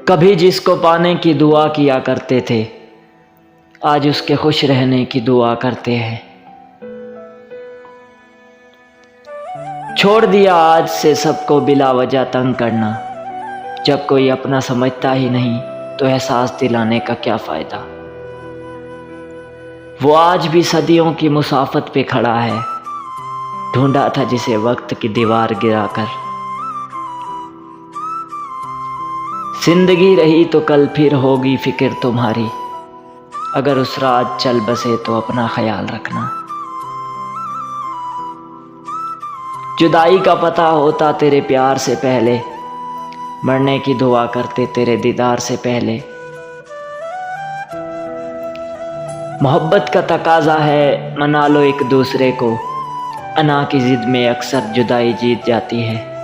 कभी जिसको पाने की दुआ किया करते थे, आज उसके खुश रहने की दुआ करते हैं। छोड़ दिया आज से सबको बिला वजह तंग करना। जब कोई अपना समझता ही नहीं तो एहसास दिलाने का क्या फ़ायदा। वो आज भी सदियों की मुसाफत पे खड़ा है, ढूंढा था जिसे वक्त की दीवार गिराकर। जिंदगी रही तो कल फिर होगी फिक्र तुम्हारी, अगर उस रात चल बसे तो अपना ख्याल रखना। जुदाई का पता होता तेरे प्यार से पहले, मरने की दुआ करते तेरे दीदार से पहले। मोहब्बत का तकाजा है मना लो एक दूसरे को, अना की जिद में अक्सर जुदाई जीत जाती है।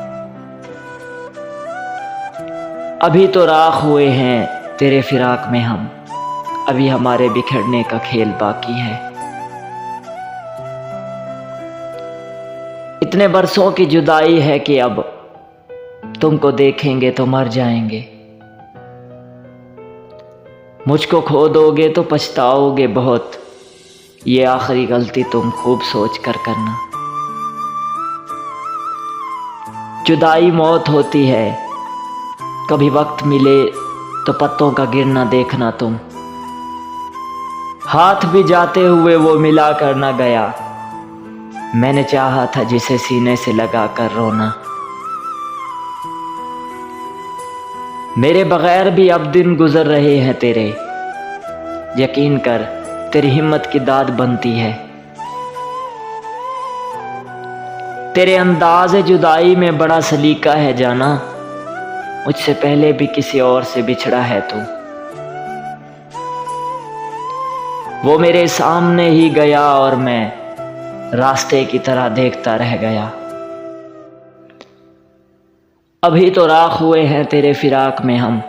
अभी तो राख हुए हैं तेरे फिराक में हम, अभी हमारे बिखरने का खेल बाकी है। इतने बरसों की जुदाई है कि अब तुमको देखेंगे तो मर जाएंगे। मुझको खो दोगे तो पछताओगे बहुत, ये आखिरी गलती तुम खूब सोच कर करना। जुदाई मौत होती है, कभी वक्त मिले तो पत्तों का गिरना देखना तुम। हाथ भी जाते हुए वो मिला कर न गया, मैंने चाहा था जिसे सीने से लगा कर रोना। मेरे बगैर भी अब दिन गुजर रहे हैं तेरे, यकीन कर तेरी हिम्मत की दाद बनती है। तेरे अंदाज़ जुदाई में बड़ा सलीका है जाना, मुझसे पहले भी किसी और से बिछड़ा है तू। वो मेरे सामने ही गया और मैं रास्ते की तरह देखता रह गया। अभी तो राख हुए हैं तेरे फिराक में हम,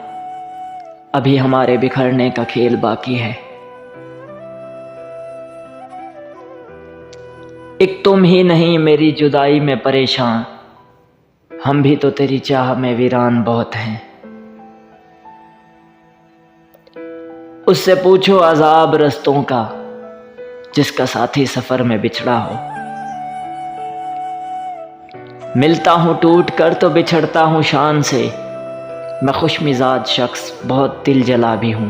अभी हमारे बिखरने का खेल बाकी है। एक तुम ही नहीं मेरी जुदाई में परेशान, हम भी तो तेरी चाह में वीरान बहुत हैं। उससे पूछो अजाब रस्तों का, जिसका साथी सफर में बिछड़ा हो। मिलता हूँ टूट कर तो बिछड़ता हूँ शान से, मैं खुश मिजाज शख्स बहुत दिल जला भी हूँ।